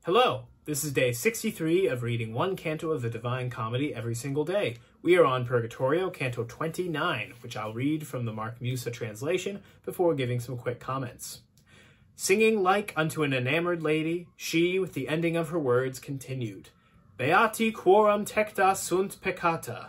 Hello, this is day 63 of reading one canto of the Divine Comedy every single day. We are on Purgatorio, Canto 29, which I'll read from the Mark Musa translation before giving some quick comments. Singing like unto an enamored lady, she, with the ending of her words, continued, Beati quorum tecta sunt peccata.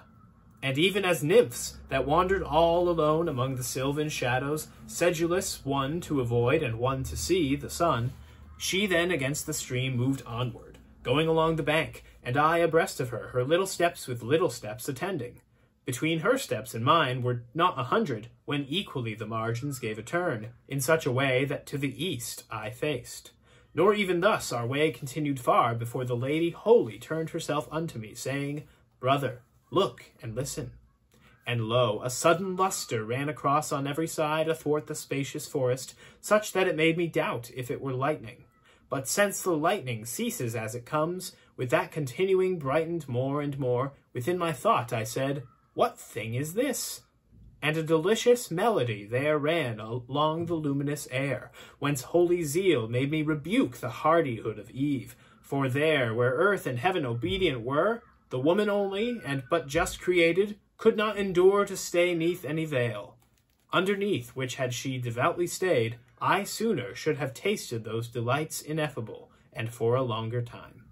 And even as nymphs that wandered all alone among the sylvan shadows, sedulous, one to avoid and one to see the sun, she then against the stream moved onward, going along the bank, and I abreast of her, her little steps with little steps attending. Between her steps and mine were not 100, when equally the margins gave a turn, in such a way that to the east I faced. Nor even thus our way continued far before the lady wholly turned herself unto me, saying, Brother, look and listen. And lo, a sudden lustre ran across on every side athwart the spacious forest, such that it made me doubt if it were lightning. But since the lightning ceases as it comes, with that continuing brightened more and more, within my thought I said, What thing is this? And a delicious melody there ran along the luminous air, whence holy zeal made me rebuke the hardihood of Eve. For there, where earth and heaven obedient were, the woman only, and but just created, could not endure to stay neath any veil. Underneath which had she devoutly stayed, I sooner should have tasted those delights ineffable, and for a longer time.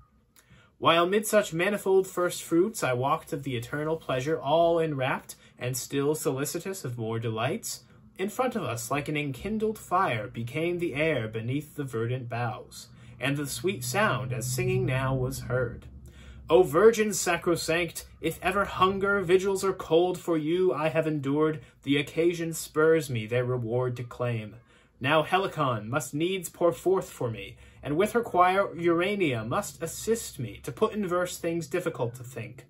While mid such manifold first fruits I walked of the eternal pleasure, all enwrapped, and still solicitous of more delights, in front of us like an enkindled fire became the air beneath the verdant boughs, and the sweet sound as singing now was heard. O virgins sacrosanct, if ever hunger, vigils, or cold for you I have endured, the occasion spurs me their reward to claim. Now Helicon must needs pour forth for me, and with her choir Urania must assist me to put in verse things difficult to think.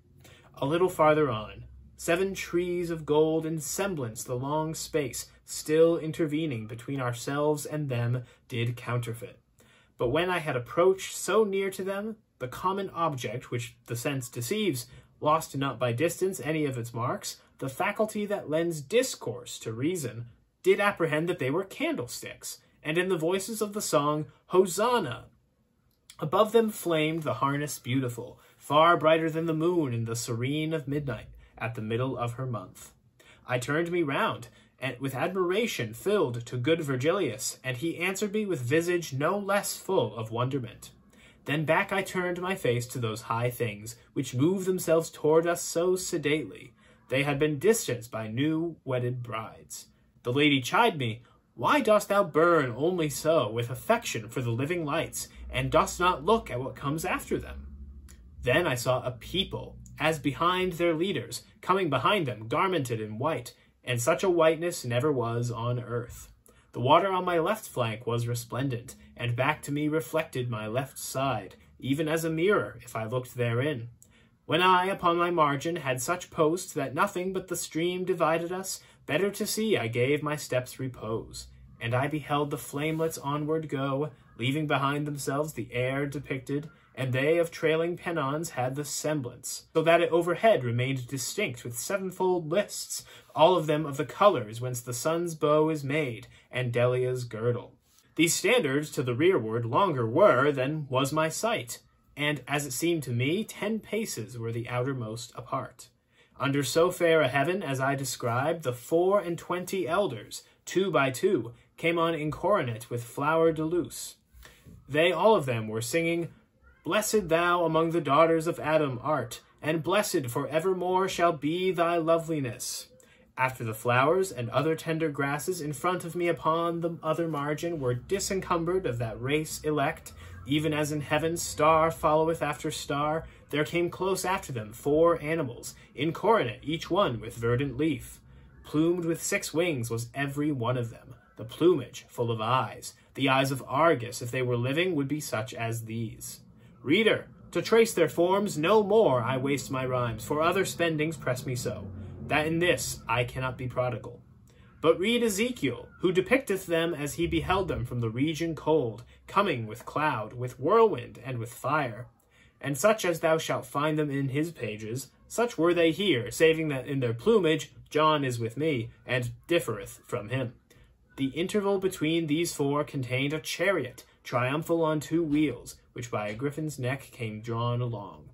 A little farther on, 7 trees of gold in semblance the long space, still intervening between ourselves and them, did counterfeit. But when I had approached so near to them, the common object which the sense deceives, lost not by distance any of its marks, the faculty that lends discourse to reason, did apprehend that they were candlesticks, and in the voices of the song, Hosanna! Above them flamed the harness beautiful, far brighter than the moon in the serene of midnight, at the middle of her month. I turned me round, and with admiration filled to good Virgilius, and he answered me with visage no less full of wonderment. Then back I turned my face to those high things, which moved themselves toward us so sedately. They had been distanced by new wedded brides. The lady chid me, Why dost thou burn only so with affection for the living lights, and dost not look at what comes after them? Then I saw a people, as behind their leaders, coming behind them, garmented in white, and such a whiteness never was on earth. The water on my left flank was resplendent, and back to me reflected my left side, even as a mirror, if I looked therein. When I, upon my margin, had such post that nothing but the stream divided us, better to see I gave my steps repose, and I beheld the flamelets onward go, leaving behind themselves the air depicted, and they of trailing pennons had the semblance, so that it overhead remained distinct with 7-fold lists, all of them of the colours whence the sun's bow is made, and Delia's girdle. These standards to the rearward longer were than was my sight, and, as it seemed to me, 10 paces were the outermost apart. Under so fair a heaven as I described, the 24 elders, 2 by 2, came on incoronet with flower de luce. They all of them were singing, Blessed thou among the daughters of Adam art, and blessed for evermore shall be thy loveliness. After the flowers and other tender grasses in front of me upon the other margin were disencumbered of that race elect, even as in heaven star followeth after star, there came close after them 4 animals, incoronet each one with verdant leaf. Plumed with 6 wings was every one of them, the plumage full of eyes. The eyes of Argus, if they were living, would be such as these. Reader, to trace their forms no more I waste my rhymes, for other spendings press me so, that in this I cannot be prodigal. But read Ezekiel, who depicteth them as he beheld them from the region cold, coming with cloud, with whirlwind, and with fire. And such as thou shalt find them in his pages, such were they here, saving that in their plumage John is with me, and differeth from him. The interval between these 4 contained a chariot, triumphal on 2 wheels, which by a griffin's neck came drawn along.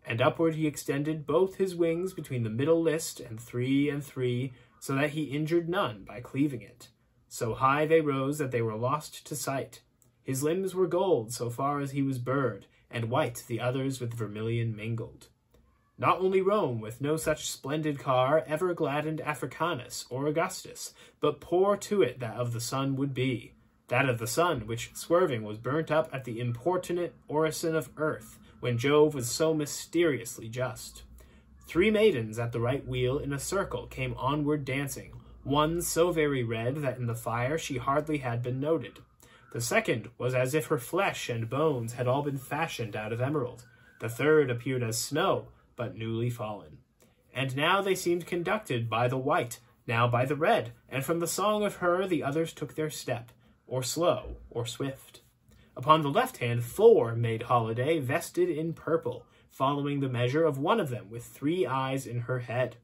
And upward he extended both his wings between the middle list and 3, so that he injured none by cleaving it. So high they rose that they were lost to sight. His limbs were gold so far as he was bird, and white the others with vermilion mingled. Not only Rome, with no such splendid car, ever gladdened Africanus or Augustus, but poor to it that of the sun would be, that of the sun, which swerving was burnt up at the importunate orison of earth, when Jove was so mysteriously just. 3 maidens at the right wheel in a circle came onward dancing, one so very red that in the fire she hardly had been noted. The second was as if her flesh and bones had all been fashioned out of emerald. The third appeared as snow, but newly fallen. And now they seemed conducted by the white, now by the red, and from the song of her the others took their step, or slow, or swift. Upon the left hand 4 made holiday, vested in purple, following the measure of one of them with 3 eyes in her head.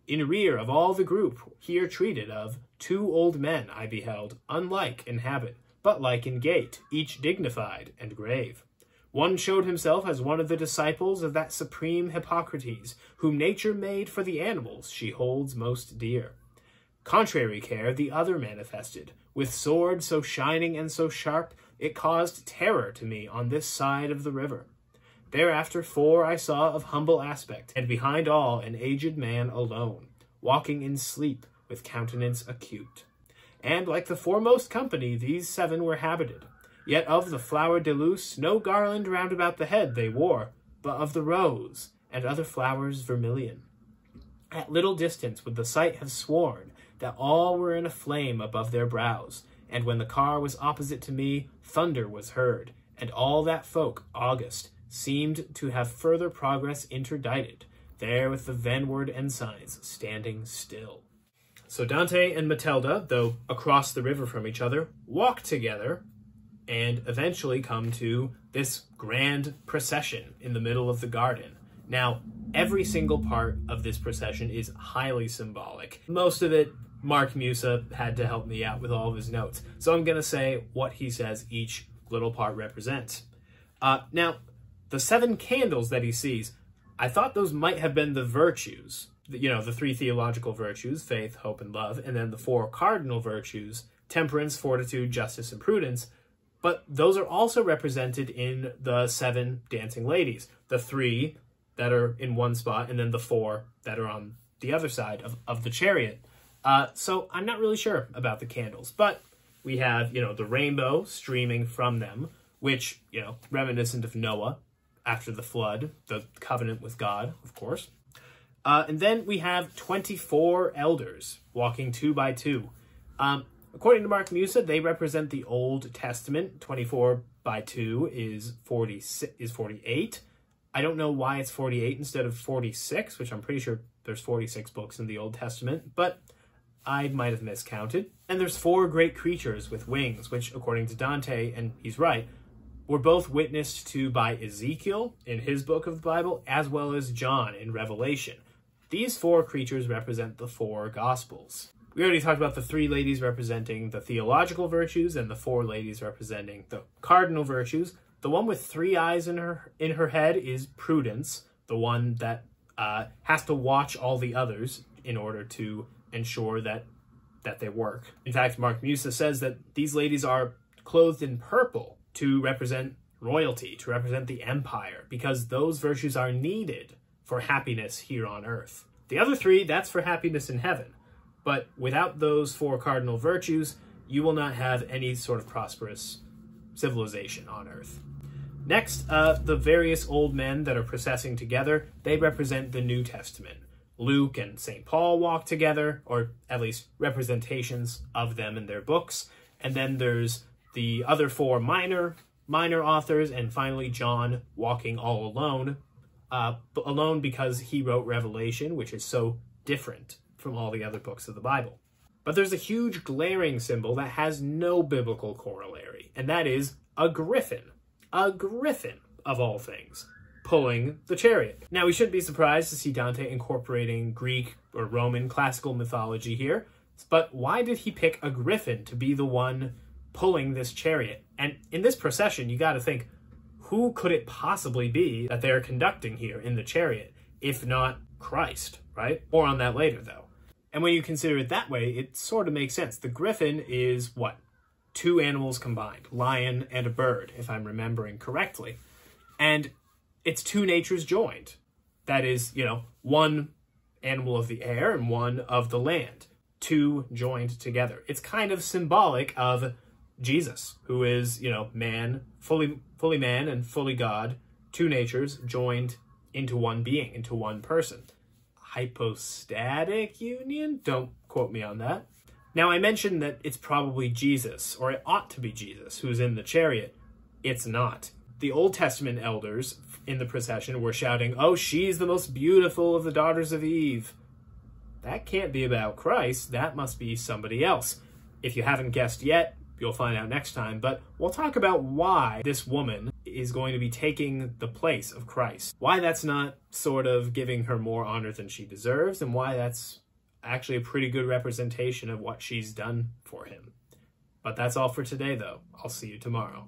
In rear of all the group here treated of, 2 old men I beheld, unlike in habit, but like in gait, each dignified and grave. One showed himself as one of the disciples of that supreme Hippocrates, whom nature made for the animals she holds most dear. Contrary care the other manifested, with sword so shining and so sharp, it caused terror to me on this side of the river. Thereafter 4 I saw of humble aspect, and behind all an aged man alone, walking in sleep with countenance acute. And like the foremost company, these 7 were habited. Yet of the flower de luce no garland round about the head they wore, but of the rose, and other flowers vermilion. At little distance would the sight have sworn that all were in a flame above their brows, and when the car was opposite to me, thunder was heard, and all that folk, august, seemed to have further progress interdicted, there with the vanward ensigns standing still. So Dante and Matilda, though across the river from each other, walk together, and eventually come to this grand procession in the middle of the garden. Now, every single part of this procession is highly symbolic. Most of it, Mark Musa had to help me out with all of his notes. So I'm going to say what he says each little part represents. Now, the 7 candles that he sees, I thought those might have been the virtues. You know, the 3 theological virtues, faith, hope, and love, and then the 4 cardinal virtues, temperance, fortitude, justice, and prudence. But those are also represented in the 7 dancing ladies. The 3 that are in one spot, and then the 4 that are on the other side of the chariot. So I'm not really sure about the candles. But we have, you know, the rainbow streaming from them, which, you know, reminiscent of Noah after the flood, the covenant with God, of course. And then we have 24 elders walking 2 by 2. According to Mark Musa, they represent the Old Testament. 24 by 2 is 48. I don't know why it's 48 instead of 46, which I'm pretty sure there's 46 books in the Old Testament, but I might have miscounted. And there's 4 great creatures with wings, which, according to Dante, and he's right, were both witnessed to by Ezekiel in his book of the Bible, as well as John in Revelation. These 4 creatures represent the 4 Gospels. We already talked about the 3 ladies representing the theological virtues and the 4 ladies representing the cardinal virtues. The one with 3 eyes in her head is Prudence, the one that has to watch all the others in order to ensure that they work. In fact, Mark Musa says that these ladies are clothed in purple to represent royalty, to represent the empire, because those virtues are needed for happiness here on earth. The other 3, that's for happiness in heaven. But without those 4 cardinal virtues, you will not have any sort of prosperous civilization on earth. Next, the various old men that are processing together, they represent the New Testament. Luke and St. Paul walk together, or at least representations of them in their books. And then there's the other 4 minor authors, and finally John walking all alone. Alone because he wrote Revelation, which is so different from all the other books of the Bible. But there's a huge glaring symbol that has no biblical corollary, and that is a griffin of all things, pulling the chariot. Now, we shouldn't be surprised to see Dante incorporating Greek or Roman classical mythology here, but why did he pick a griffin to be the one pulling this chariot? And in this procession, you got to think, who could it possibly be that they're conducting here in the chariot, if not Christ, right? More on that later, though. And when you consider it that way, it sort of makes sense. The griffin is what? Two animals combined, lion and a bird, if I'm remembering correctly. And it's two natures joined. That is, one animal of the air and one of the land. Two joined together. It's kind of symbolic of Jesus, who is, man, fully man and fully God, two natures joined into one being, into one person. Hypostatic union? Don't quote me on that. Now, I mentioned that it's probably Jesus, or it ought to be Jesus, who's in the chariot. It's not. The Old Testament elders in the procession were shouting, "Oh, she's the most beautiful of the daughters of Eve." That can't be about Christ. That must be somebody else. If you haven't guessed yet, you'll find out next time. But we'll talk about why this woman is going to be taking the place of Christ. Why that's not sort of giving her more honor than she deserves, and why that's actually a pretty good representation of what she's done for him. But that's all for today, though. I'll see you tomorrow.